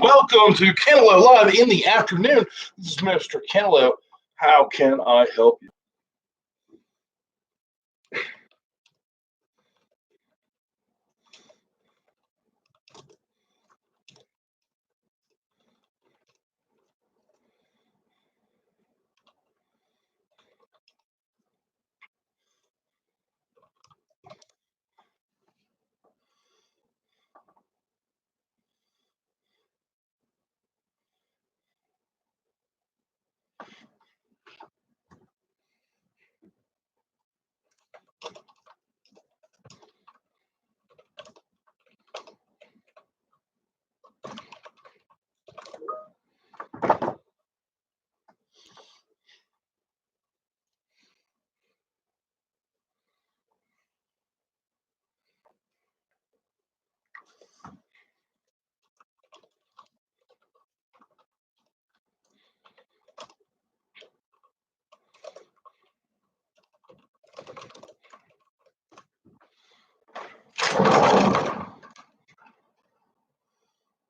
Welcome to Cantelou Live in the afternoon. This is Mr. Cantelou. How can I help you?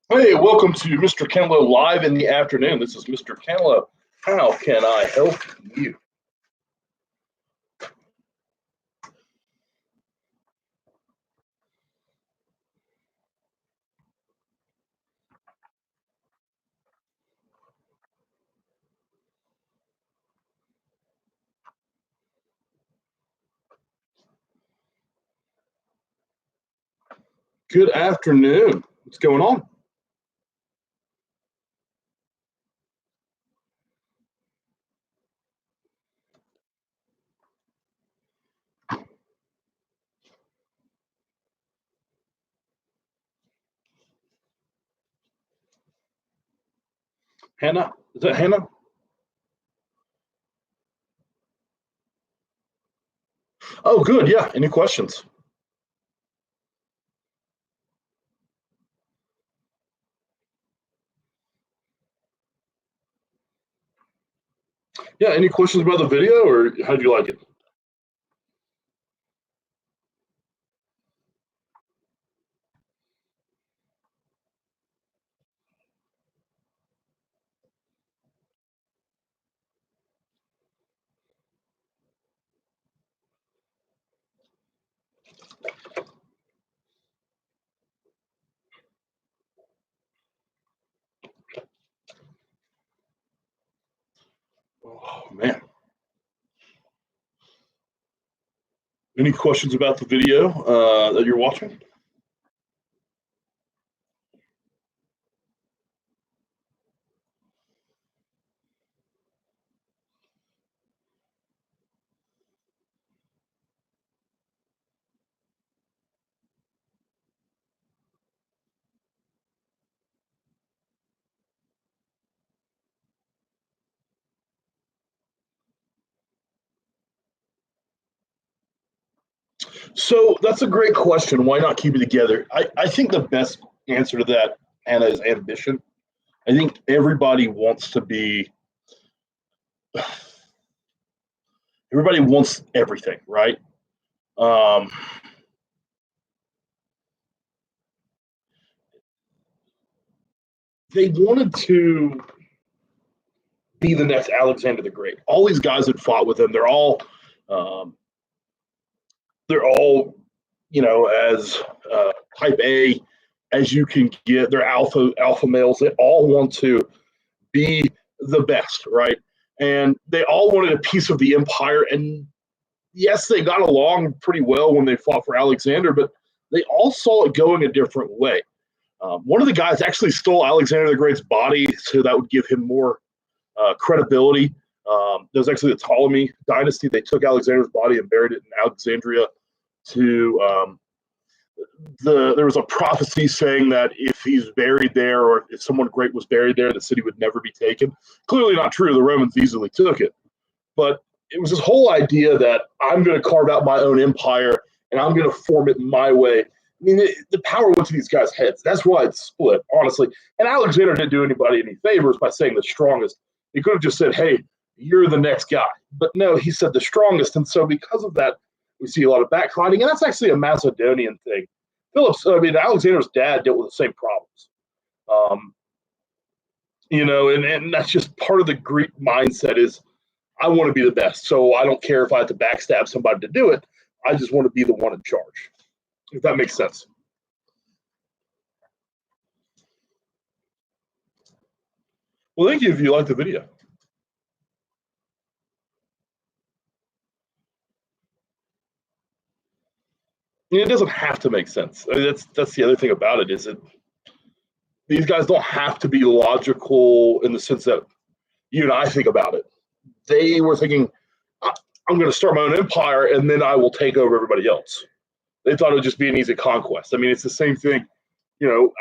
Hey, welcome to Mr. Cantelou Live in the afternoon. This is Mr. Cantelou. How can I help you? Good afternoon. What's going on? Hannah? Is that Hannah? Oh, good. Yeah. Any questions? Yeah. Any questions about the video, or how do you like it? Oh, man. Any questions about the video that you're watching? So that's a great question. Why not keep it together? I think the best answer to that, Anna, is ambition. I think everybody wants to be, everybody wants everything, right? Um, they wanted to be the next Alexander the Great. All these guys that fought with him, um, they're all, as type A as you can get. They're alpha males. They all want to be the best, right? And they all wanted a piece of the empire. And yes, they got along pretty well when they fought for Alexander, but they all saw it going a different way. One of the guys actually stole Alexander the Great's body, so that would give him more credibility. There was actually the Ptolemy dynasty. They took Alexander's body and buried it in Alexandria. There was a prophecy saying that if he's buried there, or if someone great was buried there, the city would never be taken. Clearly not true. The Romans easily took it. But it was this whole idea that I'm going to carve out my own empire and I'm going to form it my way. I mean, the power went to these guys' heads. That's why it's split, honestly. And Alexander didn't do anybody any favors by saying the strongest. He could have just said, hey, you're the next guy. But no, he said the strongest. And so because of that, we see a lot of backsliding. And that's actually a Macedonian thing. Alexander's dad dealt with the same problems. and that's just part of the Greek mindset is I want to be the best. So I don't care if I have to backstab somebody to do it. I just want to be the one in charge, if that makes sense. Well, thank you if you liked the video. It doesn't have to make sense. I mean, that's the other thing about it is that these guys don't have to be logical in the sense that you and I think about it. They were thinking, I'm going to start my own empire and then I will take over everybody else. They thought it would just be an easy conquest. I mean, it's the same thing.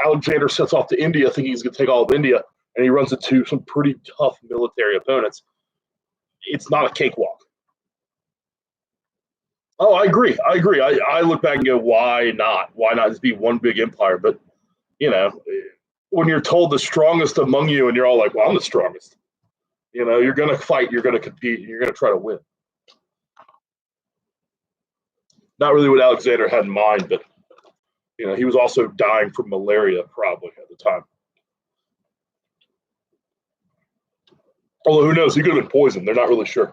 Alexander sets off to India thinking he's going to take all of India, and he runs into some pretty tough military opponents. It's not a cakewalk. Oh, I agree. I look back and go, why not? Why not just be one big empire? But, you know, when you're told the strongest among you and you're all like, well, I'm the strongest, you're going to fight, you're going to compete, you're going to try to win. Not really what Alexander had in mind, but, he was also dying from malaria probably at the time. Although, who knows? He could have been poisoned. They're not really sure.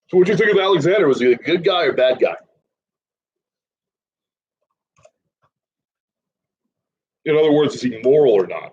So, what do you think of Alexander? Was he a good guy or bad guy? In other words, is he moral or not?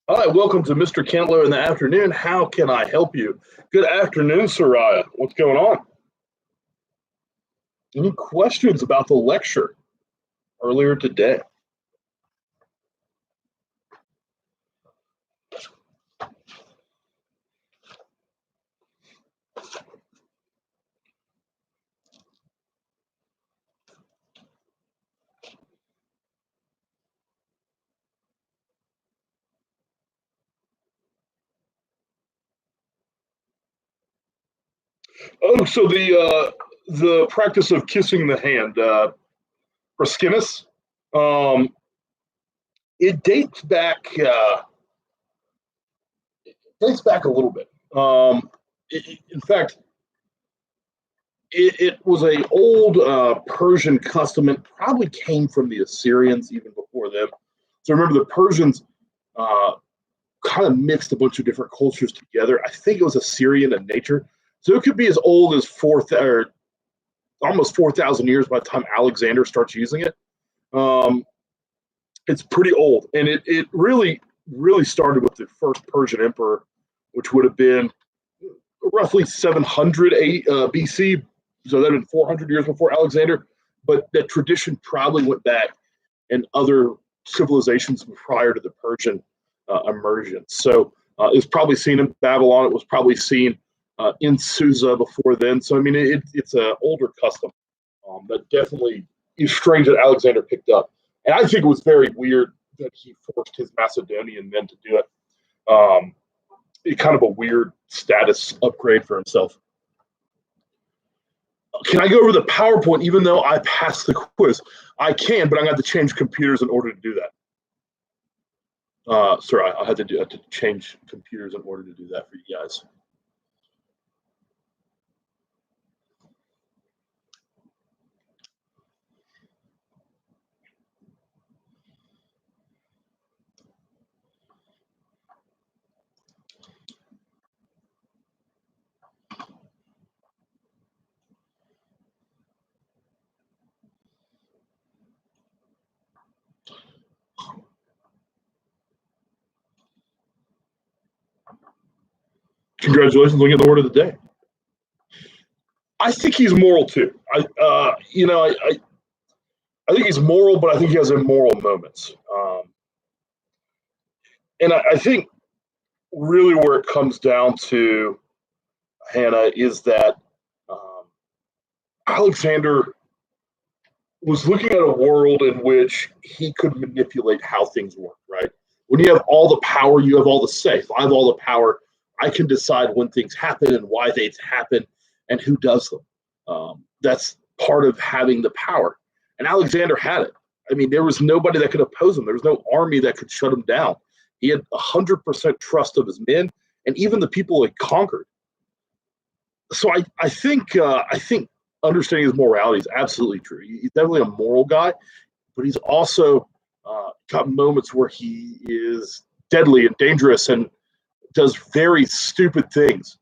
Hi, welcome to Mr. Cantelou in the afternoon. How can I help you? Good afternoon, Soraya. What's going on? Any questions about the lecture earlier today? Oh, so the practice of kissing the hand, Proskinus, um, it dates back a little bit. In fact, it was a old Persian custom. It probably came from the Assyrians even before them. So remember, the Persians uh, kind of mixed a bunch of different cultures together. I think it was Assyrian in nature. So it could be as old as or almost 4,000 years by the time Alexander starts using it. Um, it's pretty old, and it really started with the first Persian emperor, which would have been roughly 700 BC. So that would have been 400 years before Alexander. But that tradition probably went back in other civilizations prior to the Persian emergence. So it was probably seen in Babylon. It was probably seen in Susa before then. So I mean, it's an older custom that definitely is strange that Alexander picked up. And I think it was very weird that he forced his Macedonian men to do it. Kind of a weird status upgrade for himself. Can I go over the PowerPoint even though I passed the quiz? I can, but I got to change computers in order to do that. Sorry, I had to change computers in order to do that for you guys. Congratulations on getting the word of the day. I think he's moral too. I think he's moral, but I think he has immoral moments. And I think really where it comes down to, Hannah, is that Alexander was looking at a world in which he could manipulate how things work, right? When you have all the power, you have all the say. If I have all the power, I can decide when things happen and why they happen and who does them. That's part of having the power. And Alexander had it. I mean, there was nobody that could oppose him. There was no army that could shut him down. He had 100% trust of his men and even the people he conquered. So I think understanding his morality is absolutely true. He's definitely a moral guy, but he's also got moments where he is deadly and dangerous and does very stupid things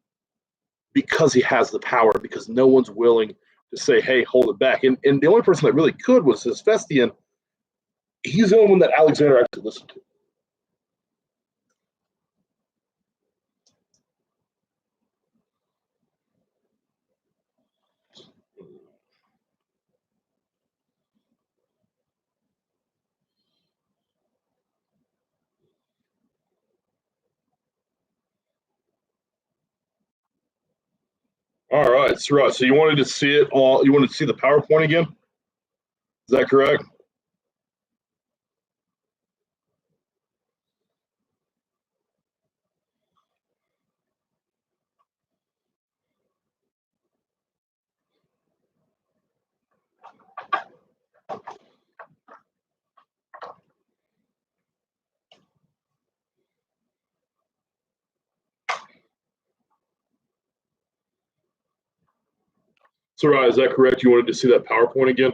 because he has the power, because no one's willing to say, hey, hold it back. And the only person that really could was Hephaestion. He's the only one that Alexander actually listened to. All right, so you wanted to see it all. You wanted to see the PowerPoint again? Is that correct? Sarai, is that correct? You wanted to see that PowerPoint again?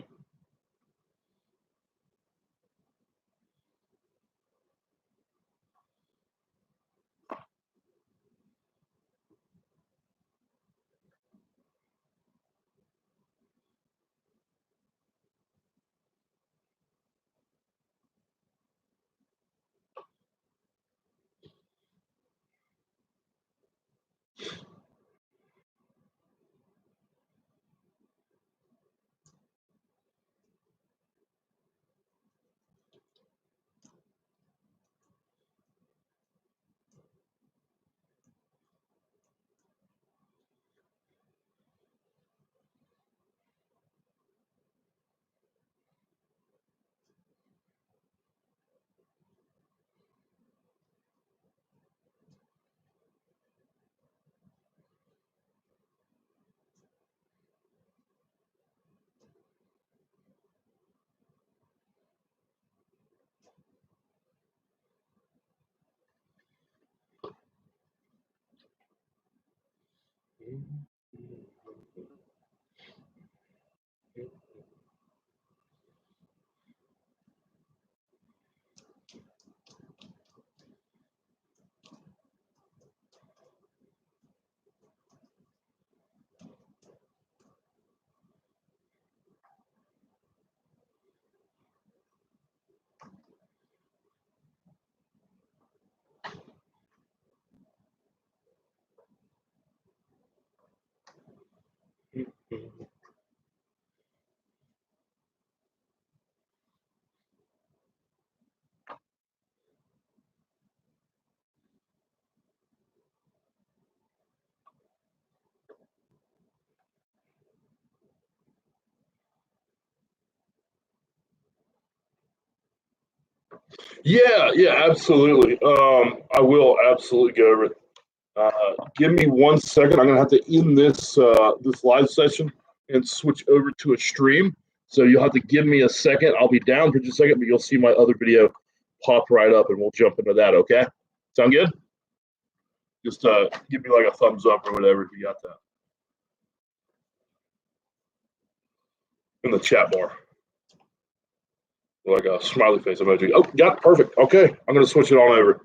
Yeah, absolutely. I will absolutely go over it. Give me 1 second. I'm gonna have to end this live session and switch over to a stream. So you'll have to give me a second. I'll be down for just a second, but you'll see my other video pop right up, and we'll jump into that. Okay? Sound good? Just give me like a thumbs up or whatever if you got that in the chat bar, like a smiley face emoji. Oh, got it. Perfect. Okay, I'm gonna switch it on over.